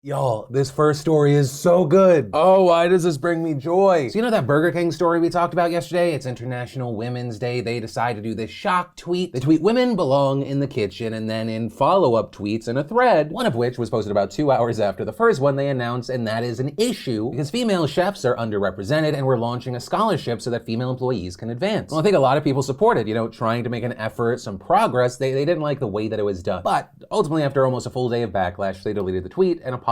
Y'all, this first story is so good. Oh, why does this bring me joy? So you know that Burger King story we talked about yesterday? It's International Women's Day. They decide to do this shock tweet. They tweet women belong in the kitchen, and then in follow-up tweets in a thread, one of which was posted about 2 hours after the first one, they announced, and that is an issue because female chefs are underrepresented and we're launching a scholarship so that female employees can advance. Well, I think a lot of people supported, trying to make an effort, some progress. They didn't like the way that it was done. But ultimately, after almost a full day of backlash, they deleted the tweet and apologized.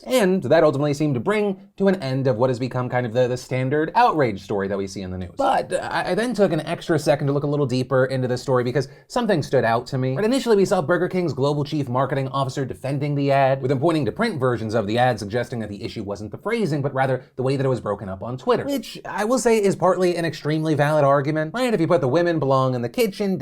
And that ultimately seemed to bring to an end of what has become kind of the standard outrage story that we see in the news. But I then took an extra second to look a little deeper into this story because something stood out to me. Right, initially, we saw Burger King's global chief marketing officer defending the ad, with him pointing to print versions of the ad suggesting that the issue wasn't the phrasing, but rather the way that it was broken up on Twitter, which I will say is partly an extremely valid argument. Right, if you put the women belong in the kitchen, ...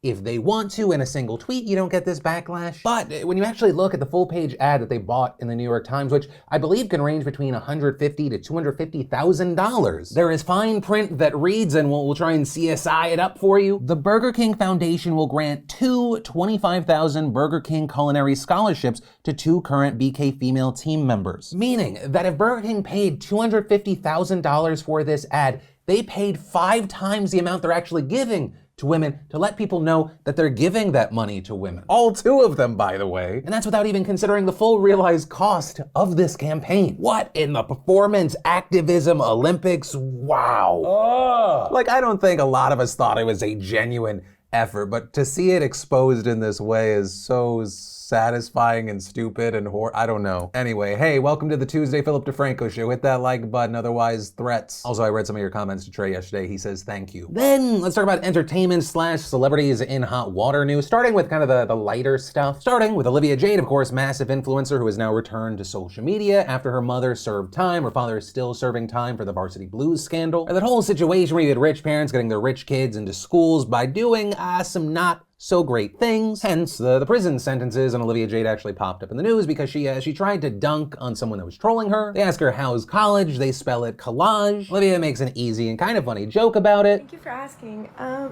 if they want to in a single tweet, you don't get this backlash. But when you actually look at the full page ad that they bought in the New York Times, which I believe can range between $150,000 to $250,000, there is fine print that reads, and we'll try and CSI it up for you. The Burger King Foundation will grant two 25,000 Burger King culinary scholarships to two current BK female team members. Meaning that if Burger King paid $250,000 for this ad, they paid 5 times the amount they're actually giving to women to let people know that they're giving that money to women. All 2 of them, by the way. And that's without even considering the full realized cost of this campaign. What in the performance activism Olympics? Wow. I don't think a lot of us thought it was a genuine effort, but to see it exposed in this way is so satisfying and stupid and I don't know. Anyway, hey, welcome to the Tuesday Philip DeFranco show. Hit that like button, otherwise threats. Also, I read some of your comments to Trey yesterday. He says thank you. Then let's talk about entertainment / celebrities in hot water news, starting with kind of the lighter stuff. Starting with Olivia Jade, of course, massive influencer who has now returned to social media after her mother served time. Her father is still serving time for the Varsity Blues scandal. And that whole situation where you had rich parents getting their rich kids into schools by doing some not so great things. Hence, the prison sentences, and Olivia Jade actually popped up in the news because she tried to dunk on someone that was trolling her. They ask her, how's college? They spell it collage. Olivia makes an easy and kind of funny joke about it. Thank you for asking.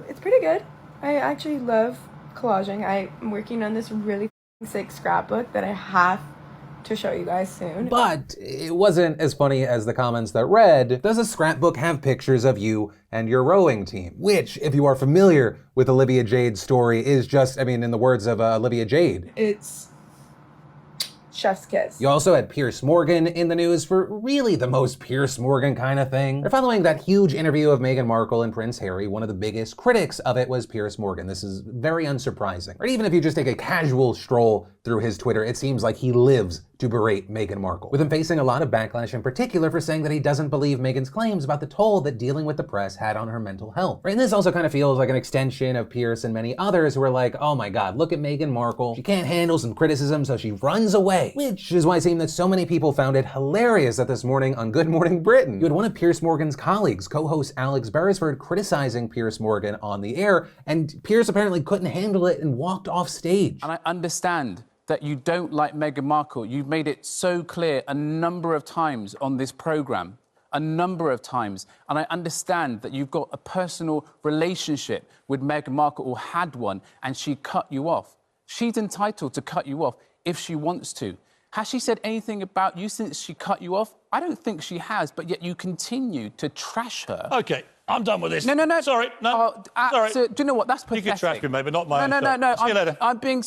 It's pretty good. I actually love collaging. I'm working on this really sick scrapbook that I have to show you guys soon. But it wasn't as funny as the comments that read, does a scrapbook have pictures of you and your rowing team? Which, if you are familiar with Olivia Jade's story, is just, in the words of Olivia Jade, it's chef's kiss. You also had Piers Morgan in the news for really the most Piers Morgan kind of thing. They're following that huge interview of Meghan Markle and Prince Harry. One of the biggest critics of it was Piers Morgan. This is very unsurprising. Or even if you just take a casual stroll through his Twitter, it seems like he lives to berate Meghan Markle, with him facing a lot of backlash, in particular for saying that he doesn't believe Meghan's claims about the toll that dealing with the press had on her mental health. Right? And this also kind of feels like an extension of Piers and many others who are like, oh my God, look at Meghan Markle. She can't handle some criticism, so she runs away. Which is why it seemed that so many people found it hilarious that this morning on Good Morning Britain, you had one of Piers Morgan's colleagues, co-host Alex Beresford, criticizing Piers Morgan on the air, and Piers apparently couldn't handle it and walked off stage. And I understand that you don't like Meghan Markle. You've made it so clear a number of times on this program, a number of times. And I understand that you've got a personal relationship with Meghan Markle, or had one, and she cut you off. She's entitled to cut you off if she wants to. Has she said anything about you since she cut you off? I don't think she has, but yet you continue to trash her. Okay, I'm done with this. No. Sorry, no. Sorry. Do you know what? That's pathetic. You can trash me, mate, but not my own No. stuff. See you later. I'm being...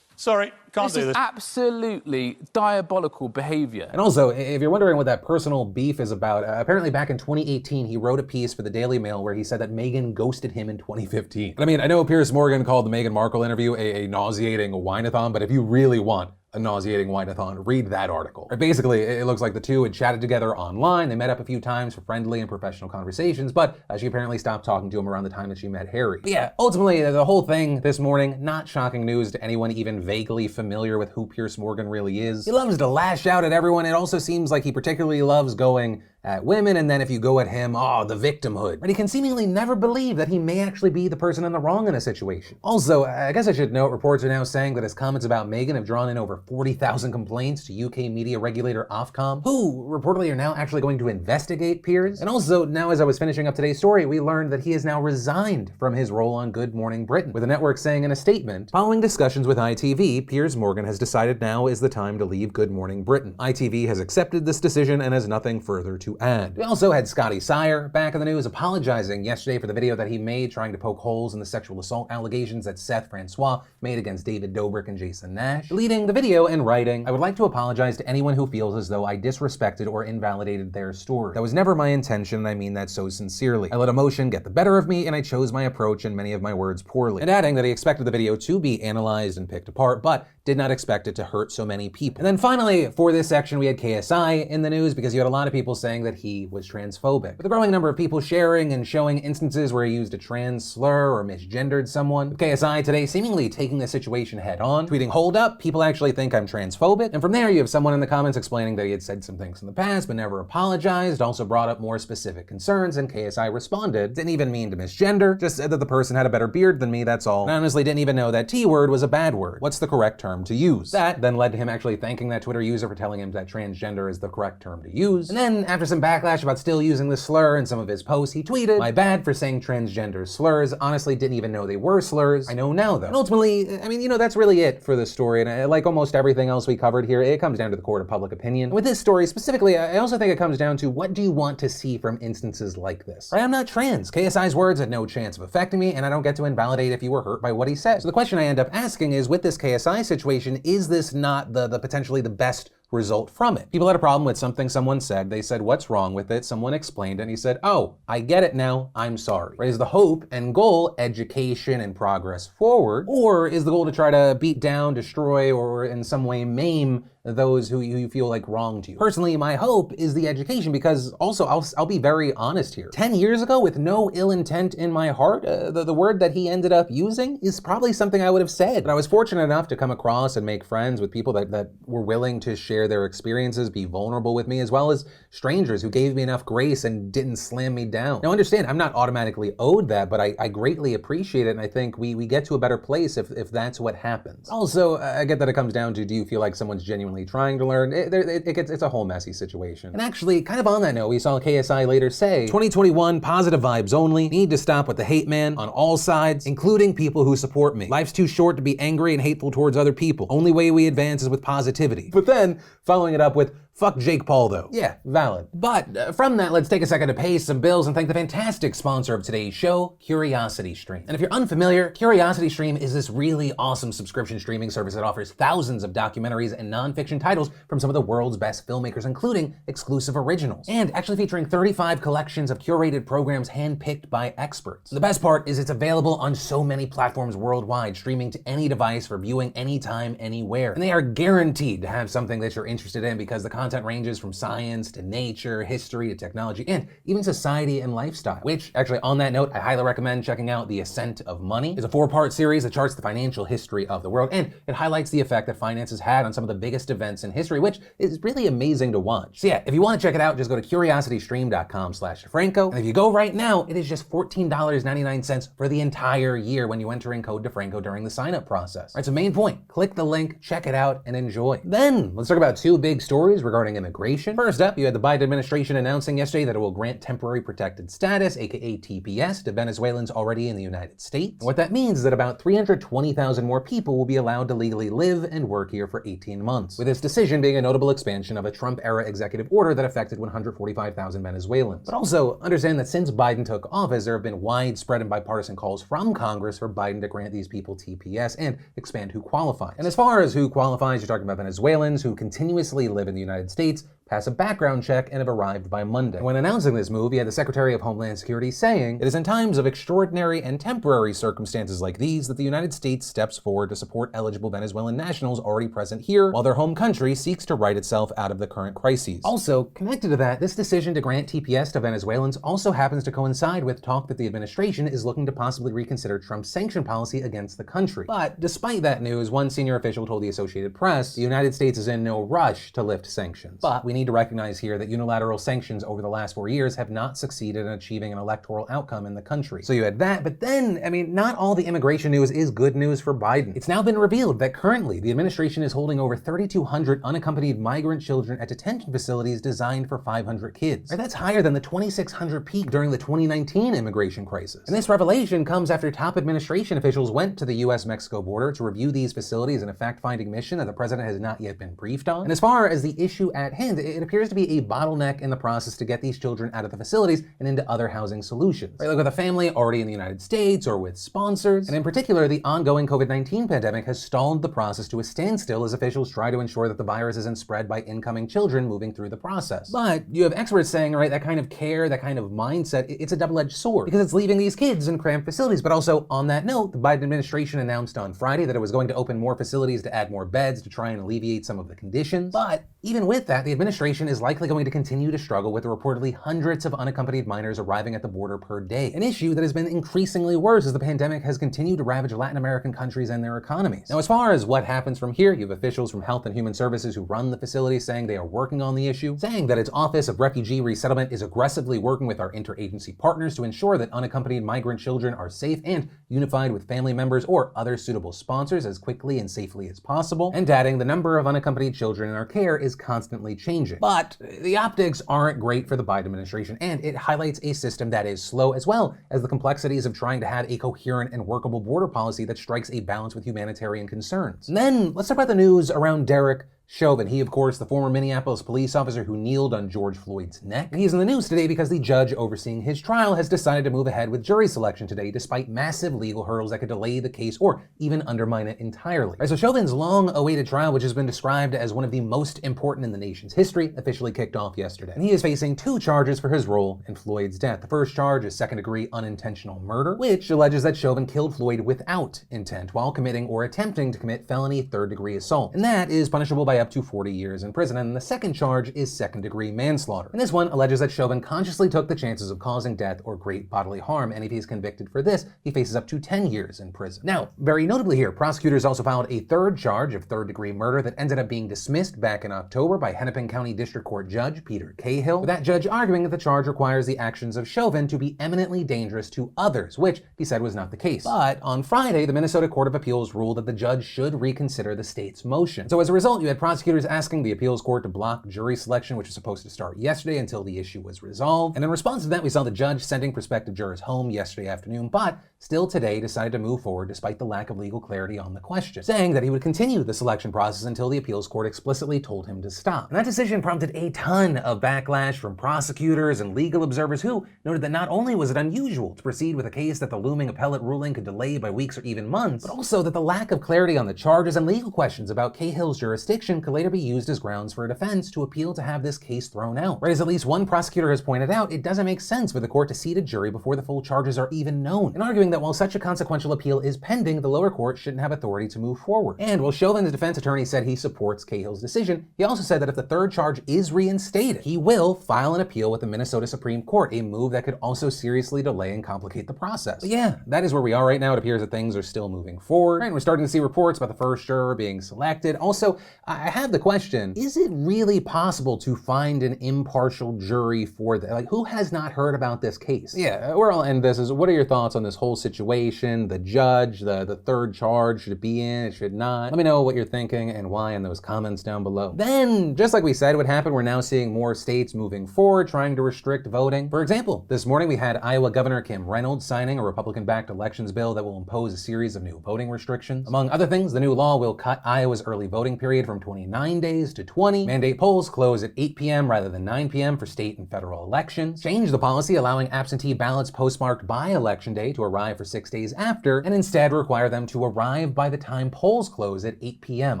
Sorry, can't do This is this. absolutely diabolical behavior. And also, if you're wondering what that personal beef is about, apparently back in 2018, he wrote a piece for the Daily Mail where he said that Meghan ghosted him in 2015. I know Piers Morgan called the Meghan Markle interview a nauseating whine-a-thon, but if you really want a nauseating whine-a-thon, read that article. Basically, it looks like the two had chatted together online. They met up a few times for friendly and professional conversations, but she apparently stopped talking to him around the time that she met Harry. But yeah, ultimately, the whole thing this morning, not shocking news to anyone even vaguely familiar with who Piers Morgan really is. He loves to lash out at everyone. It also seems like he particularly loves going at women, and then if you go at him, oh, the victimhood. But he can seemingly never believe that he may actually be the person in the wrong in a situation. Also, I guess I should note, reports are now saying that his comments about Meghan have drawn in over 40,000 complaints to UK media regulator Ofcom, who reportedly are now actually going to investigate Piers. And also, now as I was finishing up today's story, we learned that he has now resigned from his role on Good Morning Britain, with the network saying in a statement, following discussions with ITV, Piers Morgan has decided now is the time to leave Good Morning Britain. ITV has accepted this decision and has nothing further to add. We also had Scotty Sire back in the news, apologizing yesterday for the video that he made trying to poke holes in the sexual assault allegations that Seth Francois made against David Dobrik and Jason Nash, deleting the video and writing, "I would like to apologize to anyone who feels as though I disrespected or invalidated their story. That was never my intention, and I mean that so sincerely. I let emotion get the better of me, and I chose my approach and many of my words poorly." And adding that he expected the video to be analyzed and picked apart, but did not expect it to hurt so many people. And then finally, for this section, we had KSI in the news because you had a lot of people saying that he was transphobic. With a growing number of people sharing and showing instances where he used a trans slur or misgendered someone, KSI today seemingly taking the situation head on, tweeting, "Hold up, people actually think I'm transphobic." And from there, you have someone in the comments explaining that he had said some things in the past but never apologized, also brought up more specific concerns, and KSI responded, "Didn't even mean to misgender, just said that the person had a better beard than me, that's all. And I honestly didn't even know that T-word was a bad word. What's the correct term to use?" That then led to him actually thanking that Twitter user for telling him that transgender is the correct term to use. And then, after some backlash about still using the slur in some of his posts, he tweeted, "My bad for saying transgender slurs. Honestly, didn't even know they were slurs. I know now, though." And ultimately, I mean, that's really it for this story. And like almost everything else we covered here, it comes down to the court of public opinion. And with this story specifically, I also think it comes down to, what do you want to see from instances like this? Right? I'm not trans. KSI's words had no chance of affecting me, and I don't get to invalidate if you were hurt by what he said. So the question I end up asking is, with this KSI situation, is this not the potentially the best result from it? People had a problem with something someone said. They said, "What's wrong with it?" Someone explained it, and he said, "Oh, I get it now. I'm sorry." Right? Is the hope and goal education and progress forward? Or is the goal to try to beat down, destroy, or in some way maim those who you feel like wronged you? Personally, my hope is the education, because also, I'll be very honest here. 10 years ago, with no ill intent in my heart, the word that he ended up using is probably something I would have said. But I was fortunate enough to come across and make friends with people that were willing to share their experiences, be vulnerable with me, as well as strangers who gave me enough grace and didn't slam me down. Now understand, I'm not automatically owed that, but I greatly appreciate it, and I think we get to a better place if that's what happens. Also, I get that it comes down to, do you feel like someone's genuinely trying to learn? It's a whole messy situation. And actually, kind of on that note, we saw KSI later say, 2021, positive vibes only. Need to stop with the hate man on all sides, including people who support me. Life's too short to be angry and hateful towards other people. Only way we advance is with positivity. But then, following it up with, "Fuck Jake Paul, though." Yeah, valid. But from that, let's take a second to pay some bills and thank the fantastic sponsor of today's show, CuriosityStream. And if you're unfamiliar, CuriosityStream is this really awesome subscription streaming service that offers thousands of documentaries and nonfiction titles from some of the world's best filmmakers, including exclusive originals. And actually featuring 35 collections of curated programs handpicked by experts. The best part is it's available on so many platforms worldwide, streaming to any device for viewing anytime, anywhere. And they are guaranteed to have something that you're interested in, because the content ranges from science to nature, history to technology, and even society and lifestyle. Which, actually, on that note, I highly recommend checking out The Ascent of Money. It's a 4-part series that charts the financial history of the world, and it highlights the effect that finance has had on some of the biggest events in history, which is really amazing to watch. So yeah, if you want to check it out, just go to curiositystream.com/DeFranco, and if you go right now, it is just $14.99 for the entire year when you enter in code DeFranco during the sign-up process. All right, so main point, click the link, check it out, and enjoy. Then, let's talk about 2 big stories regarding immigration. First up, you had the Biden administration announcing yesterday that it will grant temporary protected status, aka TPS, to Venezuelans already in the United States. And what that means is that about 320,000 more people will be allowed to legally live and work here for 18 months. With this decision being a notable expansion of a Trump-era executive order that affected 145,000 Venezuelans. But also, understand that since Biden took office, there have been widespread and bipartisan calls from Congress for Biden to grant these people TPS and expand who qualifies. And as far as who qualifies, you're talking about Venezuelans who continuously live in the United States, pass a background check, and have arrived by Monday. And when announcing this move, you had the Secretary of Homeland Security saying, "It is in times of extraordinary and temporary circumstances like these that the United States steps forward to support eligible Venezuelan nationals already present here, while their home country seeks to right itself out of the current crises." Also, connected to that, this decision to grant TPS to Venezuelans also happens to coincide with talk that the administration is looking to possibly reconsider Trump's sanction policy against the country. But despite that news, one senior official told the Associated Press, the United States is in no rush to lift sanctions. But we need need to recognize here that unilateral sanctions over the last 4 years have not succeeded in achieving an electoral outcome in the country. So you had that, but then, not all the immigration news is good news for Biden. It's now been revealed that currently the administration is holding over 3,200 unaccompanied migrant children at detention facilities designed for 500 kids. Right, that's higher than the 2,600 peak during the 2019 immigration crisis. And this revelation comes after top administration officials went to the US-Mexico border to review these facilities in a fact-finding mission that the president has not yet been briefed on. And as far as the issue at hand, it appears to be a bottleneck in the process to get these children out of the facilities and into other housing solutions. Right, like with a family already in the United States or with sponsors. And in particular, the ongoing COVID-19 pandemic has stalled the process to a standstill as officials try to ensure that the virus isn't spread by incoming children moving through the process. But you have experts saying, right, that kind of care, that kind of mindset, it's a double-edged sword because it's leaving these kids in cramped facilities. But also on that note, the Biden administration announced on Friday that it was going to open more facilities to add more beds to try and alleviate some of the conditions. But even with that, the administration is likely going to continue to struggle with the reportedly hundreds of unaccompanied minors arriving at the border per day, an issue that has been increasingly worse as the pandemic has continued to ravage Latin American countries and their economies. Now, as far as what happens from here, you have officials from Health and Human Services who run the facility saying they are working on the issue, saying that its Office of Refugee Resettlement is aggressively working with our interagency partners to ensure that unaccompanied migrant children are safe and unified with family members or other suitable sponsors as quickly and safely as possible, and adding the number of unaccompanied children in our care is constantly changing. But the optics aren't great for the Biden administration, and it highlights a system that is slow as well as the complexities of trying to have a coherent and workable border policy that strikes a balance with humanitarian concerns. And then let's talk about the news around Derek Chauvin. He, of course, the former Minneapolis police officer who kneeled on George Floyd's neck. And he's in the news today because the judge overseeing his trial has decided to move ahead with jury selection today despite massive legal hurdles that could delay the case or even undermine it entirely. Right, so Chauvin's long-awaited trial, which has been described as one of the most important in the nation's history, officially kicked off yesterday. And he is facing 2 charges for his role in Floyd's death. The first charge is second-degree unintentional murder, which alleges that Chauvin killed Floyd without intent while committing or attempting to commit felony third-degree assault. And that is punishable by up to 40 years in prison. And the second charge is second-degree manslaughter. And this one alleges that Chauvin consciously took the chances of causing death or great bodily harm, and if he's convicted for this, he faces up to 10 years in prison. Now, very notably here, prosecutors also filed a third charge of third-degree murder that ended up being dismissed back in October by Hennepin County District Court Judge Peter Cahill, with that judge arguing that the charge requires the actions of Chauvin to be eminently dangerous to others, which he said was not the case. But on Friday, the Minnesota Court of Appeals ruled that the judge should reconsider the state's motion. So as a result, you had prosecutors asking the appeals court to block jury selection, which was supposed to start yesterday until the issue was resolved. And in response to that, we saw the judge sending prospective jurors home yesterday afternoon, but still today decided to move forward despite the lack of legal clarity on the question, saying that he would continue the selection process until the appeals court explicitly told him to stop. And that decision prompted a ton of backlash from prosecutors and legal observers who noted that not only was it unusual to proceed with a case that the looming appellate ruling could delay by weeks or even months, but also that the lack of clarity on the charges and legal questions about Cahill's jurisdiction could later be used as grounds for a defense to appeal to have this case thrown out. Right, as at least one prosecutor has pointed out, it doesn't make sense for the court to seat a jury before the full charges are even known, and arguing that while such a consequential appeal is pending, the lower court shouldn't have authority to move forward. And while Chauvin's defense attorney said he supports Cahill's decision, he also said that if the third charge is reinstated, he will file an appeal with the Minnesota Supreme Court, a move that could also seriously delay and complicate the process. But yeah, that is where we are right now. It appears that things are still moving forward. Right, and we're starting to see reports about the first juror being selected. Also, I have the question, is it really possible to find an impartial jury for that? Like, who has not heard about this case? Yeah, where I'll end this is, what are your thoughts on this whole situation, the judge, the third charge, should it be in, it should not? Let me know what you're thinking and why in those comments down below. Then, just like we said would happen, we're now seeing more states moving forward, trying to restrict voting. For example, this morning we had Iowa Governor Kim Reynolds signing a Republican-backed elections bill that will impose a series of new voting restrictions. Among other things, the new law will cut Iowa's early voting period from 29 days to 20, mandate polls close at 8 p.m. rather than 9 p.m. for state and federal elections, change the policy allowing absentee ballots postmarked by Election Day to arrive for 6 days after, and instead require them to arrive by the time polls close at 8 p.m.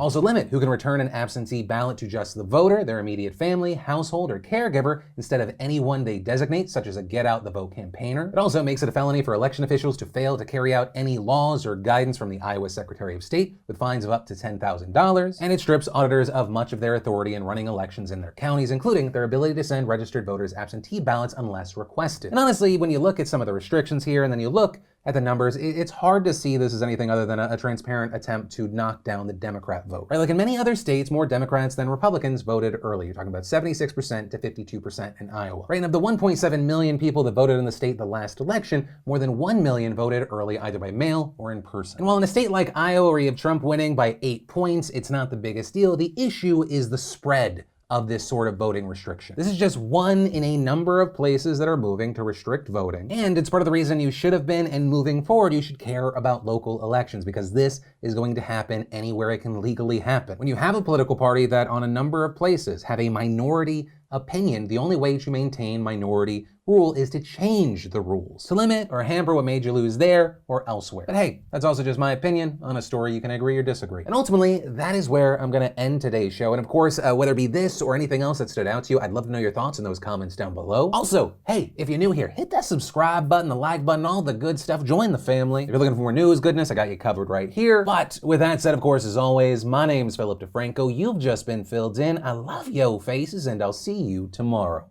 Also limit who can return an absentee ballot to just the voter, their immediate family, household, or caregiver instead of anyone they designate, such as a Get Out the Vote campaigner. It also makes it a felony for election officials to fail to carry out any laws or guidance from the Iowa Secretary of State, with fines of up to $10,000, and it strips auditors of much of their authority in running elections in their counties, including their ability to send registered voters absentee ballots unless requested. And honestly, when you look at some of the restrictions here and then you look at the numbers, it's hard to see this as anything other than a transparent attempt to knock down the Democrat vote. Right? Like in many other states, more Democrats than Republicans voted early. You're talking about 76% to 52% in Iowa. Right? And of the 1.7 million people that voted in the state the last election, more than 1 million voted early either by mail or in person. And while in a state like Iowa where you have Trump winning by 8 points, it's not the biggest deal, the issue is the spread of this sort of voting restriction. This is just one in a number of places that are moving to restrict voting. And it's part of the reason you should have been, and moving forward, you should care about local elections, because this is going to happen anywhere it can legally happen. When you have a political party that on a number of places have a minority opinion, the only way to maintain minority rule is to change the rules, to limit or hamper what made you lose there or elsewhere. But hey, that's also just my opinion on a story you can agree or disagree. And ultimately, that is where I'm gonna end today's show. And of course, whether it be this or anything else that stood out to you, I'd love to know your thoughts in those comments down below. Also, hey, if you're new here, hit that subscribe button, the like button, all the good stuff. Join the family. If you're looking for more news, goodness, I got you covered right here. But with that said, of course, as always, my name's Philip DeFranco. You've just been filled in. I love yo faces, and I'll see you tomorrow.